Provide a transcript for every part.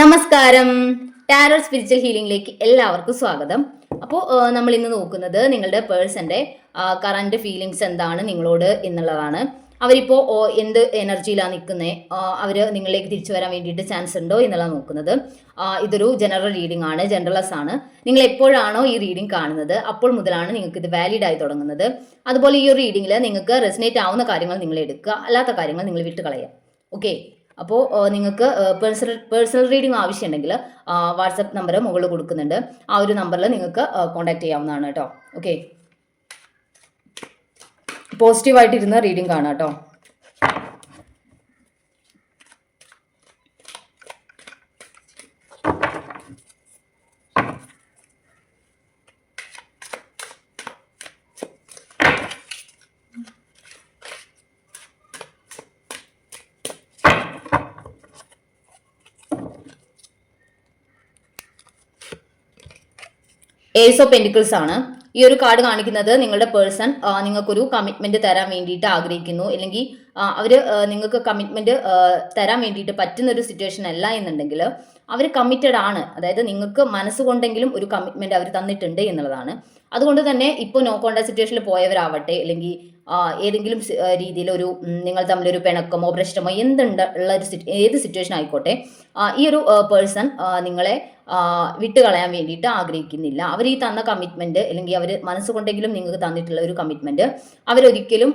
നമസ്കാരം. Tarot spiritual ഹീലിംഗിലേക്ക് എല്ലാവർക്കും സ്വാഗതം. അപ്പോൾ നമ്മൾ ഇന്ന് നോക്കുന്നത് നിങ്ങളുടെ പേഴ്സന്റെ കറന്റ് ഫീലിങ്സ് എന്താണ് നിങ്ങളോട് എന്നുള്ളതാണ്. അവരിപ്പോൾ എന്ത് എനർജിയിലാണ് നിൽക്കുന്നത്, അവർ നിങ്ങളിലേക്ക് തിരിച്ചു വരാൻ വേണ്ടിയിട്ട് ചാൻസ് ഉണ്ടോ എന്നുള്ളതാണ് നോക്കുന്നത്. ഇതൊരു ജനറൽ റീഡിംഗ് ആണ്, ജനറൽസ് ആണ്. നിങ്ങൾ എപ്പോഴാണോ ഈ റീഡിംഗ് കാണുന്നത് അപ്പോൾ മുതലാണ് നിങ്ങൾക്ക് ഇത് വാലിഡ് ആയി തുടങ്ങുന്നത്. അതുപോലെ ഈ ഒരു റീഡിങ്ങിൽ നിങ്ങൾക്ക് റെസിനേറ്റ് ആവുന്ന കാര്യങ്ങൾ നിങ്ങൾ എടുക്കുക, അല്ലാത്ത കാര്യങ്ങൾ നിങ്ങൾ വിട്ട് കളയുക. ഓക്കെ. അപ്പോൾ നിങ്ങൾക്ക് പേഴ്സണൽ റീഡിംഗ് ആവശ്യമുണ്ടെങ്കിൽ വാട്സപ്പ് നമ്പർ മുകളിൽ കൊടുക്കുന്നുണ്ട്. ആ ഒരു നമ്പറിൽ നിങ്ങൾക്ക് കോൺടാക്ട് ചെയ്യാവുന്നതാണ് കേട്ടോ. ഓക്കെ. പോസിറ്റീവായിട്ടിരുന്ന റീഡിംഗ് കാണാം കേട്ടോ. ഏസ് ഓഫ് പെന്റിക്കിൾസ് ആണ് ഈ ഒരു കാർഡ് കാണിക്കുന്നത്. നിങ്ങളുടെ പേഴ്സൺ നിങ്ങൾക്കൊരു കമ്മിറ്റ്മെന്റ് തരാൻ വേണ്ടിയിട്ട് ആഗ്രഹിക്കുന്നു, അല്ലെങ്കിൽ അവര് നിങ്ങൾക്ക് കമ്മിറ്റ്മെന്റ് തരാൻ വേണ്ടിയിട്ട് പറ്റുന്ന ഒരു സിറ്റുവേഷൻ അല്ല എന്നുണ്ടെങ്കിൽ അവർ കമ്മിറ്റഡ് ആണ്. അതായത് നിങ്ങൾക്ക് മനസ്സുകൊണ്ടെങ്കിലും ഒരു കമ്മിറ്റ്മെന്റ് അവർ തന്നിട്ടുണ്ട് എന്നുള്ളതാണ്. അതുകൊണ്ട് തന്നെ ഇപ്പോൾ നോ കോണ്ടാക്ട് സിറ്റുവേഷനിൽ പോയവരാവട്ടെ, അല്ലെങ്കിൽ ഏതെങ്കിലും രീതിയിൽ ഒരു നിങ്ങൾ തമ്മിലൊരു പിണക്കമോ പ്രശ്നമോ എന്തുള്ള ഒരു ഏത് സിറ്റുവേഷൻ ആയിക്കോട്ടെ, ഈ ഒരു പേഴ്സൺ നിങ്ങളെ വിട്ടുകളയാൻ വേണ്ടിയിട്ട് ആഗ്രഹിക്കുന്നില്ല. അവർ ഈ തന്ന കമ്മിറ്റ്മെന്റ്, അല്ലെങ്കിൽ അവർ മനസ്സുകൊണ്ടെങ്കിലും നിങ്ങൾക്ക് തന്നിട്ടുള്ള ഒരു കമ്മിറ്റ്മെന്റ് അവരൊരിക്കലും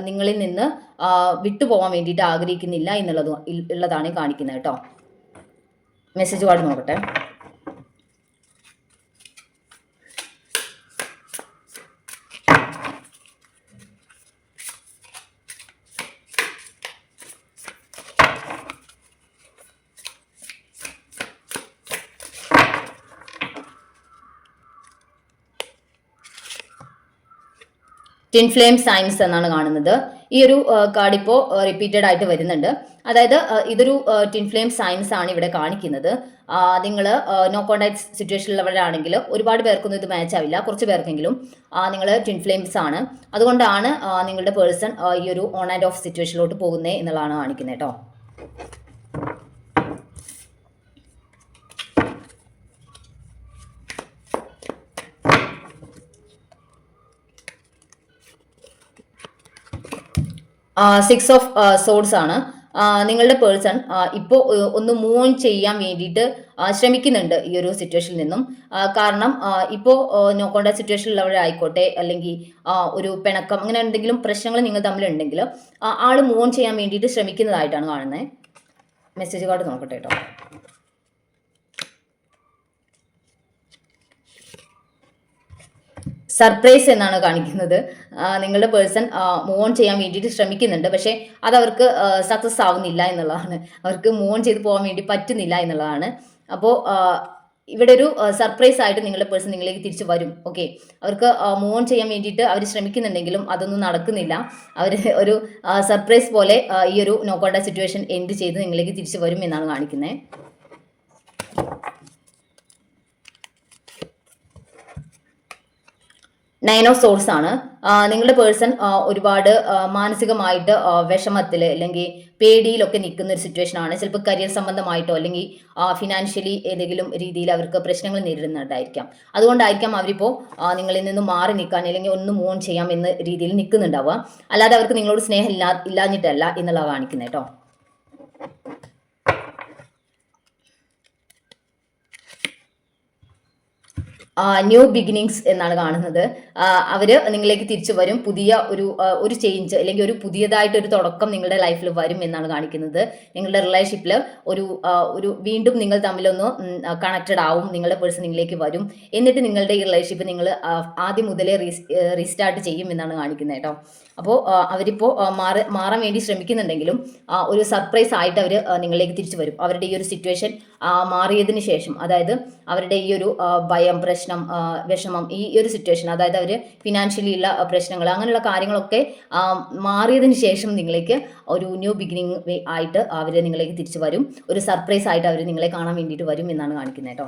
നിങ്ങളിൽ നിന്ന് വിട്ടുപോകാൻ വേണ്ടിയിട്ട് ആഗ്രഹിക്കുന്നില്ല ഉള്ളതാണ് കാണിക്കുന്നത് കേട്ടോ. മെസ്സേജ് കാർഡ് നോക്കട്ടെ. ട്വിൻ ഫ്ലെയിം സൈൻസ് എന്നാണ് കാണുന്നത്. ഈ ഒരു കാർഡ് ഇപ്പോൾ റിപ്പീറ്റഡ് ആയിട്ട് വരുന്നുണ്ട്. അതായത് ഇതൊരു ട്വിൻ ഫ്ലെയിം സൈൻസ് ആണ് ഇവിടെ കാണിക്കുന്നത്. നിങ്ങൾ നോ കോണ്ടാക്ട് സിറ്റുവേഷനിലുള്ളവരാണെങ്കിൽ ഒരുപാട് പേർക്കൊന്നും ഇത് മാച്ച് ആവില്ല, കുറച്ച് പേർക്കെങ്കിലും നിങ്ങൾ ട്വിൻ ഫ്ലെയിംസ് ആണ്. അതുകൊണ്ടാണ് നിങ്ങളുടെ പേഴ്സൺ ഈ ഒരു ഓൺ ആൻഡ് ഓഫ് സിറ്റുവേഷനിലോട്ട് പോകുന്നത് എന്നുള്ളതാണ് കാണിക്കുന്നത് കേട്ടോ. സിക്സ് ഓഫ് സോഡ്സ് ആണ്. നിങ്ങളുടെ പേഴ്സൺ ഇപ്പോൾ ഒന്ന് മൂവ് ഓൺ ചെയ്യാൻ വേണ്ടിയിട്ട് ശ്രമിക്കുന്നുണ്ട് ഈ ഒരു സിറ്റുവേഷനിൽ നിന്നും. കാരണം ഇപ്പോൾ നോ കോണ്ടാക്ട് സിറ്റുവേഷനിലുള്ളവരായിക്കോട്ടെ, അല്ലെങ്കിൽ ഒരു പിണക്കം അങ്ങനെ എന്തെങ്കിലും പ്രശ്നങ്ങൾ നിങ്ങൾ തമ്മിലുണ്ടെങ്കിൽ ആൾ മൂവ് ഓൺ ചെയ്യാൻ വേണ്ടിയിട്ട് ശ്രമിക്കുന്നതായിട്ടാണ് കാണുന്നത്. മെസ്സേജ് കാർഡ് നോക്കട്ടെ കേട്ടോ. സർപ്രൈസ് എന്നാണ് കാണിക്കുന്നത്. നിങ്ങളുടെ പേഴ്സൺ മൂവ് ഓൺ ചെയ്യാൻ വേണ്ടിയിട്ട് ശ്രമിക്കുന്നുണ്ട്, പക്ഷേ അത് അവർക്ക് സക്സസ് ആവുന്നില്ല എന്നുള്ളതാണ്. അവർക്ക് മൂവ് ഓൺ ചെയ്ത് പോകാൻ വേണ്ടി പറ്റുന്നില്ല എന്നുള്ളതാണ്. അപ്പോൾ ഇവിടെ ഒരു സർപ്രൈസ് ആയിട്ട് നിങ്ങളുടെ പേഴ്സൺ നിങ്ങളിലേക്ക് തിരിച്ചു വരും. ഓക്കെ. അവർക്ക് മൂവ് ഓൺ ചെയ്യാൻ വേണ്ടിയിട്ട് അവർ ശ്രമിക്കുന്നുണ്ടെങ്കിലും അതൊന്നും നടക്കുന്നില്ല. അവർ ഒരു സർപ്രൈസ് പോലെ ഈ ഒരു നോ കോണ്ടാക്ട് സിറ്റുവേഷൻ എൻഡ് ചെയ്ത് നിങ്ങളിലേക്ക് തിരിച്ചു വരും എന്നാണ് കാണിക്കുന്നത്. നയൻ ഓഫ് സോഴ്സ് ആണ്. നിങ്ങളുടെ പേഴ്സൺ ഒരുപാട് മാനസികമായിട്ട് വിഷമത്തിൽ അല്ലെങ്കിൽ പേടിയിലൊക്കെ നിൽക്കുന്ന ഒരു സിറ്റുവേഷൻ ആണ്. ചിലപ്പോൾ കരിയർ സംബന്ധമായിട്ടോ അല്ലെങ്കിൽ ഫിനാൻഷ്യലി ഏതെങ്കിലും രീതിയിൽ അവർക്ക് പ്രശ്നങ്ങൾ നേരിടുന്നുണ്ടായിരിക്കാം. അതുകൊണ്ടായിരിക്കാം അവരിപ്പോൾ നിങ്ങളിൽ നിന്ന് മാറി നിൽക്കാൻ അല്ലെങ്കിൽ ഒന്ന് മൂവ് ഓൺ ചെയ്യാം എന്ന രീതിയിൽ നിൽക്കുന്നുണ്ടാവുക. അല്ലാതെ അവർക്ക് നിങ്ങളോട് സ്നേഹം ഇല്ലാഞ്ഞിട്ടല്ല എന്നുള്ളതാണ് കാണിക്കുന്നത് കേട്ടോ. ന്യൂ ബിഗിനിങ്സ് എന്നാണ് കാണുന്നത്. അവർ നിങ്ങളിലേക്ക് തിരിച്ചു വരും. പുതിയ ഒരു ചേഞ്ച് അല്ലെങ്കിൽ ഒരു പുതിയതായിട്ടൊരു തുടക്കം നിങ്ങളുടെ ലൈഫിൽ വരും എന്നാണ് കാണിക്കുന്നത്. നിങ്ങളുടെ റിലേഷൻഷിപ്പിൽ ഒരു വീണ്ടും നിങ്ങൾ തമ്മിലൊന്ന് കണക്റ്റഡ് ആവും. നിങ്ങളുടെ പേഴ്സൺ നിങ്ങളിലേക്ക് വരും. എന്നിട്ട് നിങ്ങളുടെ ഈ റിലേഷൻഷിപ്പ് നിങ്ങൾ ആദ്യം മുതലേ റീസ്റ്റാർട്ട് ചെയ്യും എന്നാണ് കാണിക്കുന്നത് കേട്ടോ. അപ്പോൾ അവരിപ്പോൾ മാറാൻ വേണ്ടി ശ്രമിക്കുന്നുണ്ടെങ്കിലും ഒരു സർപ്രൈസ് ആയിട്ട് അവർ നിങ്ങളിലേക്ക് തിരിച്ചു വരും. അവരുടെ ഈ ഒരു സിറ്റുവേഷൻ മാറിയതിന് ശേഷം, അതായത് അവരുടെ ഈ ഒരു ഭയം, പ്രശ്നം, വിഷമം, ഈ ഒരു സിറ്റുവേഷൻ, അതായത് അവർ ഫിനാൻഷ്യലി ഉള്ള പ്രശ്നങ്ങൾ അങ്ങനെയുള്ള കാര്യങ്ങളൊക്കെ മാറിയതിന് ശേഷം നിങ്ങളിലേക്ക് ഒരു ന്യൂ ബിഗിനിങ് ആയിട്ട് അവർ നിങ്ങളിലേക്ക് തിരിച്ചു വരും. ഒരു സർപ്രൈസ് ആയിട്ട് അവർ നിങ്ങളെ കാണാൻ വേണ്ടിയിട്ട് വരും എന്നാണ് കാണിക്കുന്നത് കേട്ടോ.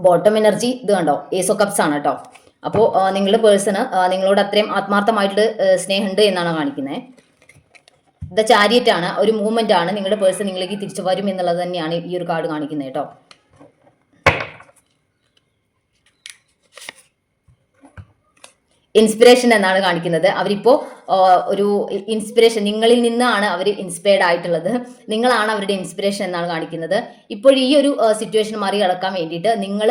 ബോട്ടം എനർജി ഇത് കണ്ടോ, ഏസ് ഓഫ് കപ്സ് ആണ് കേട്ടോ. അപ്പോൾ നിങ്ങളുടെ പേഴ്സണ് നിങ്ങളോട് അത്രയും ആത്മാർത്ഥമായിട്ട് സ്നേഹമുണ്ട് എന്നാണ് കാണിക്കുന്നത്. ദ ചാരിയറ്റ് ആണ്, ഒരു മൂവ്മെന്റ് ആണ്. നിങ്ങളുടെ പേഴ്സൺ നിങ്ങളിലേക്ക് തിരിച്ചു വരും എന്നുള്ളത് തന്നെയാണ് ഈ ഒരു കാർഡ് കാണിക്കുന്നത് കേട്ടോ. ഇൻസ്പിറേഷൻ എന്നാണ് കാണിക്കുന്നത്. അവരിപ്പോ ഒരു ഇൻസ്പിറേഷൻ, നിങ്ങളിൽ നിന്നാണ് അവർ ഇൻസ്പയർഡ് ആയിട്ടുള്ളത്. നിങ്ങളാണ് അവരുടെ ഇൻസ്പിറേഷൻ എന്നാണ് കാണിക്കുന്നത്. ഇപ്പോൾ ഈ ഒരു സിറ്റുവേഷൻ മറികടക്കാൻ വേണ്ടിയിട്ട് നിങ്ങൾ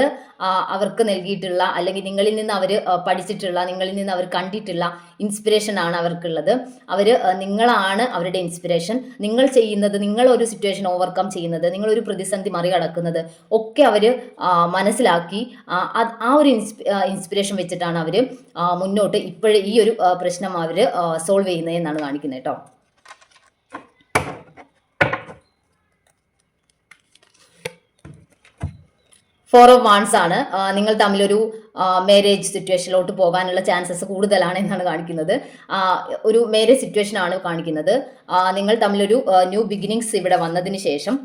അവർക്ക് നൽകിയിട്ടുള്ള, അല്ലെങ്കിൽ നിങ്ങളിൽ നിന്ന് അവർ പഠിച്ചിട്ടുള്ള, നിങ്ങളിൽ നിന്ന് അവർ കണ്ടിട്ടുള്ള ഇൻസ്പിറേഷൻ ആണ് അവർക്കുള്ളത്. അവർ നിങ്ങളാണ് അവരുടെ ഇൻസ്പിറേഷൻ. നിങ്ങൾ ചെയ്യുന്നത്, നിങ്ങൾ ഒരു സിറ്റുവേഷൻ ഓവർകം ചെയ്യുന്നത്, നിങ്ങളൊരു പ്രതിസന്ധി മറികടക്കുന്നത് ഒക്കെ അവർ മനസ്സിലാക്കി ആ ഒരു ഇൻസ്പിറേഷൻ വെച്ചിട്ടാണ് അവർ മുന്നോട്ട് ഇപ്പോഴേ ഈ ഒരു പ്രശ്നം അവർ സോൾവ് ചെയ്യുന്നത് എന്നാണ് കാണിക്കുന്നത് കേട്ടോ. ഫോർ ഓഫ് വാൺസ് ആണ്. നിങ്ങൾ തമ്മിലൊരു മാരേജ് സിറ്റുവേഷനിലോട്ട് പോകാനുള്ള ചാൻസസ് കൂടുതലാണ് എന്നാണ് കാണിക്കുന്നത്. ഒരു മാരേജ് സിറ്റുവേഷൻ ആണ് കാണിക്കുന്നത്. നിങ്ങൾ തമ്മിലൊരു ന്യൂ ബിഗിനിങ്സ് ഇവിടെ വന്നതിന് ശേഷം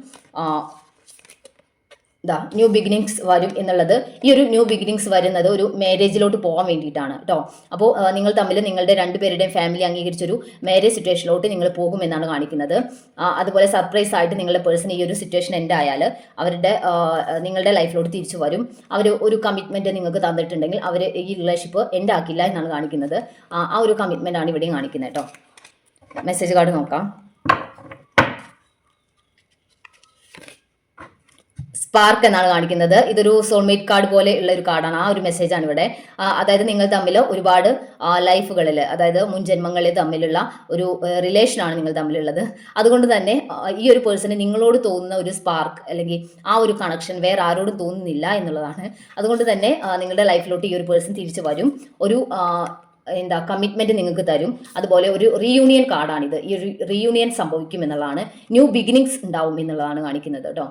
ന്യൂ ബിഗിനിങ്സ് വരും എന്നുള്ളത്, ഈ ഒരു ന്യൂ ബിഗിനിങ്സ് വരുന്നത് ഒരു മാരേജിലോട്ട് പോകാൻ വേണ്ടിയിട്ടാണ് കേട്ടോ. അപ്പോൾ നിങ്ങൾ തമ്മിൽ നിങ്ങളുടെ രണ്ടുപേരുടെയും ഫാമിലി അംഗീകരിച്ചൊരു മാരേജ് സിറ്റുവേഷനിലോട്ട് നിങ്ങൾ പോകുമെന്നാണ് കാണിക്കുന്നത്. അതുപോലെ സർപ്രൈസ് ആയിട്ട് നിങ്ങളുടെ പേഴ്സൺ ഈ ഒരു സിറ്റുവേഷൻ എൻഡ് ആയാൽ നിങ്ങളുടെ ലൈഫിലോട്ട് തിരിച്ചു വരും. അവർ ഒരു കമ്മിറ്റ്മെന്റ് നിങ്ങൾക്ക് തന്നിട്ടുണ്ടെങ്കിൽ അവർ ഈ റിലേഷൻഷിപ്പ് എൻഡ് ആക്കില്ല എന്നാണ് കാണിക്കുന്നത്. ആ ഒരു കമ്മിറ്റ്മെന്റ് ആണ് ഇവിടെയും കാണിക്കുന്നത് കേട്ടോ. മെസ്സേജ് കാർഡ് നോക്കാം. സ്പാർക്ക് എന്നാണ് കാണിക്കുന്നത്. ഇതൊരു സോൾമേറ്റ് കാർഡ് പോലെ ഉള്ള ഒരു കാർഡാണ്. ആ ഒരു മെസ്സേജാണ് ഇവിടെ. അതായത് നിങ്ങൾ തമ്മിൽ ഒരുപാട് ലൈഫുകളിൽ, അതായത് മുൻ ജന്മങ്ങളിൽ തമ്മിലുള്ള ഒരു റിലേഷനാണ് നിങ്ങൾ തമ്മിലുള്ളത്. അതുകൊണ്ട് തന്നെ ഈ ഒരു പേഴ്സണ് നിങ്ങളോട് തോന്നുന്ന ഒരു സ്പാർക്ക് അല്ലെങ്കിൽ ആ ഒരു കണക്ഷൻ വേറെ ആരോടും തോന്നുന്നില്ല എന്നുള്ളതാണ്. അതുകൊണ്ട് തന്നെ നിങ്ങളുടെ ലൈഫിലോട്ട് ഈ ഒരു പേഴ്സൺ തിരിച്ചു വരും. ഒരു കമ്മിറ്റ്മെന്റ് നിങ്ങൾക്ക് തരും. അതുപോലെ ഒരു റീയൂണിയൻ കാർഡാണിത്. ഈ ഒരു റീയൂണിയൻ സംഭവിക്കും എന്നുള്ളതാണ്. ന്യൂ ബിഗിനിങ്സ് ഉണ്ടാവും എന്നുള്ളതാണ് കാണിക്കുന്നത് കേട്ടോ.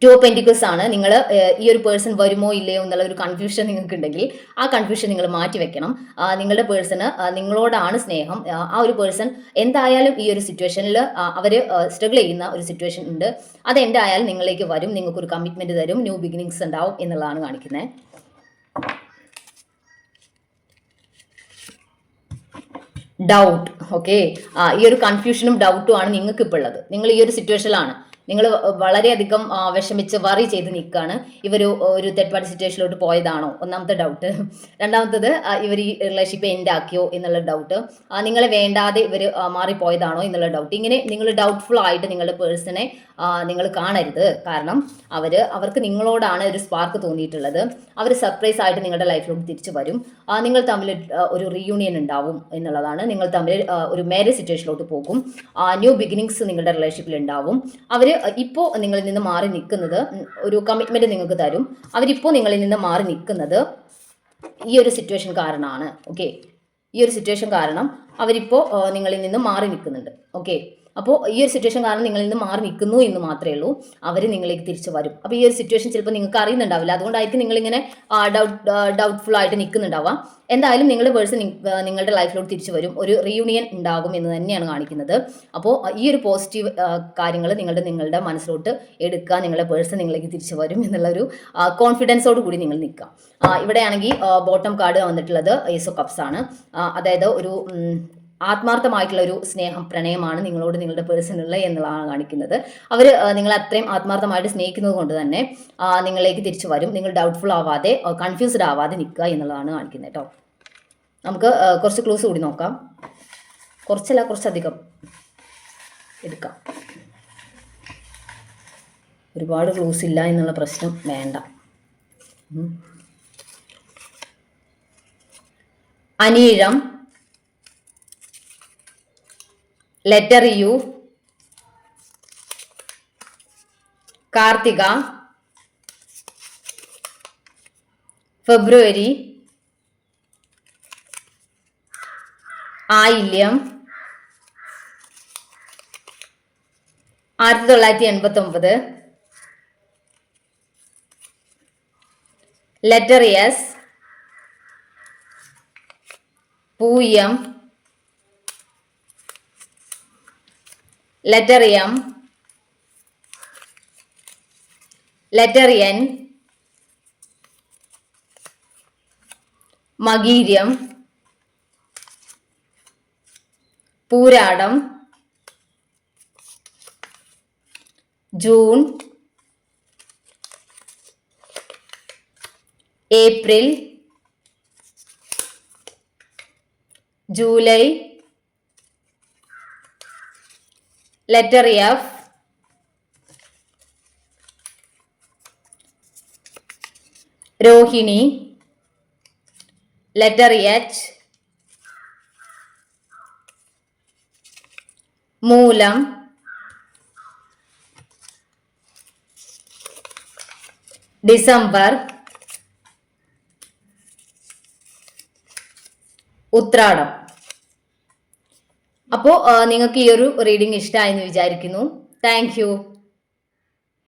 ടു ഓഫ് പെന്റിക്കിൾസ് ആണ്. നിങ്ങൾ ഈ ഒരു പേഴ്സൺ വരുമോ ഇല്ലയോ എന്നുള്ള ഒരു കൺഫ്യൂഷൻ നിങ്ങൾക്ക് ഉണ്ടെങ്കിൽ ആ കൺഫ്യൂഷൻ നിങ്ങൾ മാറ്റി വെക്കണം. നിങ്ങളുടെ പേഴ്സണ് നിങ്ങളോടാണ് സ്നേഹം. ആ ഒരു പേഴ്സൺ എന്തായാലും ഈ ഒരു സിറ്റുവേഷനിൽ അവർ സ്ട്രഗിൾ ചെയ്യുന്ന ഒരു സിറ്റുവേഷൻ ഉണ്ട്. അത് എന്തായാലും നിങ്ങളിലേക്ക് വരും, നിങ്ങൾക്കൊരു കമ്മിറ്റ്മെന്റ് തരും, ന്യൂ ബിഗിനിങ്സ് ഉണ്ടാവും എന്നുള്ളതാണ് കാണിക്കുന്നത്. ഡൗട്ട്. ഓക്കെ, ഈ ഒരു കൺഫ്യൂഷനും ഡൗട്ടും ആണ് നിങ്ങൾക്ക് ഇപ്പോൾ ഉള്ളത്. നിങ്ങൾ ഈ ഒരു സിറ്റുവേഷനിലാണ്, നിങ്ങൾ വളരെയധികം വിഷമിച്ച് വറി ചെയ്ത് നിൽക്കുകയാണ്. ഇവർ ഒരു തേർഡ് പാർട്ടി സിറ്റുവേഷനിലോട്ട് പോയതാണോ, ഒന്നാമത്തെ ഡൗട്ട്. രണ്ടാമത്തത് ഇവർ ഈ റിലേഷൻഷിപ്പ് എൻഡ് ആക്കിയോ എന്നുള്ള ഡൗട്ട്. നിങ്ങളെ വേണ്ടാതെ ഇവർ മാറിപ്പോയതാണോ എന്നുള്ള ഡൗട്ട്. ഇങ്ങനെ നിങ്ങൾ ഡൗട്ട്ഫുൾ ആയിട്ട് നിങ്ങളുടെ പേഴ്സണെ നിങ്ങൾ കാണരുത്. കാരണം അവർക്ക് നിങ്ങളോടാണ് ഒരു സ്പാർക്ക് തോന്നിയിട്ടുള്ളത്. അവർ സർപ്രൈസ് ആയിട്ട് നിങ്ങളുടെ ലൈഫിലോട്ട് തിരിച്ചു വരും. നിങ്ങൾ തമ്മിൽ ഒരു റീയൂണിയൻ ഉണ്ടാവും എന്നുള്ളതാണ്. നിങ്ങൾ തമ്മിൽ ഒരു മാരേജ് സിറ്റുവേഷനിലോട്ട് പോകും. ന്യൂ ബിഗിനിങ്സ് നിങ്ങളുടെ റിലേഷൻഷിപ്പിൽ ഉണ്ടാവും. അവർ ഇപ്പോൾ നിങ്ങളിൽ നിന്ന് മാറി നിൽക്കുന്നത്, ഒരു കമ്മിറ്റ്മെന്റ് നിങ്ങൾക്ക് തരും. അവരിപ്പോൾ നിങ്ങളിൽ നിന്ന് മാറി നിൽക്കുന്നത് ഈ ഒരു സിറ്റുവേഷൻ കാരണമാണ്. ഓക്കെ, ഈ ഒരു സിറ്റുവേഷൻ കാരണം അവരിപ്പോൾ നിങ്ങളിൽ നിന്ന് മാറി നിൽക്കുന്നുണ്ട്. ഓക്കെ, അപ്പോൾ ഈ ഒരു സിറ്റുവേഷൻ കാരണം നിങ്ങളിൽ നിന്ന് മാറി നിൽക്കുന്നു എന്ന് മാത്രമേ ഉള്ളൂ. അവർ നിങ്ങളിലേക്ക് തിരിച്ചു വരും. അപ്പോൾ ഈ ഒരു സിറ്റുവേഷൻ ചിലപ്പോൾ നിങ്ങൾക്ക് അറിയുന്നുണ്ടാവില്ല. അതുകൊണ്ടായിരിക്കും നിങ്ങളിങ്ങനെ ഡൗട്ട്ഫുൾ ആയിട്ട് നിൽക്കുന്നുണ്ടാവാം. എന്തായാലും നിങ്ങളുടെ പേഴ്സൺ നിങ്ങളുടെ ലൈഫിലോട്ട് തിരിച്ചു വരും. ഒരു റീയൂണിയൻ ഉണ്ടാകും എന്ന് തന്നെയാണ് കാണിക്കുന്നത്. അപ്പോൾ ഈ ഒരു പോസിറ്റീവ് കാര്യങ്ങൾ നിങ്ങളുടെ മനസ്സിലോട്ട് എടുക്കുക. നിങ്ങളുടെ പേഴ്സൺ നിങ്ങളിലേക്ക് തിരിച്ചു വരും എന്നുള്ളൊരു കോൺഫിഡൻസോട് കൂടി നിങ്ങൾ നിൽക്കുക. ഇവിടെയാണെങ്കിൽ ബോട്ടം കാർഡ് വന്നിട്ടുള്ളത് ഏസ് ഓഫ് കപ്സ് ആണ്. അതായത് ഒരു ആത്മാർത്ഥമായിട്ടുള്ള ഒരു സ്നേഹം, പ്രണയമാണ് നിങ്ങളോട് നിങ്ങളുടെ പേഴ്സണുള്ള എന്നുള്ളതാണ് കാണിക്കുന്നത്. അവർ നിങ്ങളെ അത്രയും ആത്മാർത്ഥമായിട്ട് സ്നേഹിക്കുന്നത് കൊണ്ട് തന്നെ നിങ്ങളിലേക്ക് തിരിച്ചു വരും. നിങ്ങൾ ഡൗട്ട്ഫുൾ ആവാതെ, കൺഫ്യൂസ്ഡ് ആവാതെ നിൽക്കുക എന്നുള്ളതാണ് കാണിക്കുന്നത് കേട്ടോ. നമുക്ക് കുറച്ച് ക്ലൂസ് കൂടി നോക്കാം. കുറച്ചല്ല, കുറച്ചധികം എടുക്കാം. ഒരുപാട് ക്ലൂസ് ഇല്ല എന്നുള്ള പ്രശ്നം വേണ്ട. അനീഴം, ലെറ്റർ യു, കാർത്തിക, ഫെബ്രുവരി, ആയില്യം, 1989, ലെറ്റർ എസ്, പൂയം, letter M, letter N, മകീര്യം, Pooradam, June, April, July, letter F, Rohini, letter H, മൂലം, ഡിസംബർ, ഉത്രാടം. അപ്പോൾ നിങ്ങൾക്ക് ഈ ഒരു റീഡിംഗ് ഇഷ്ടമായെന്ന് വിചാരിക്കുന്നു. Thank you.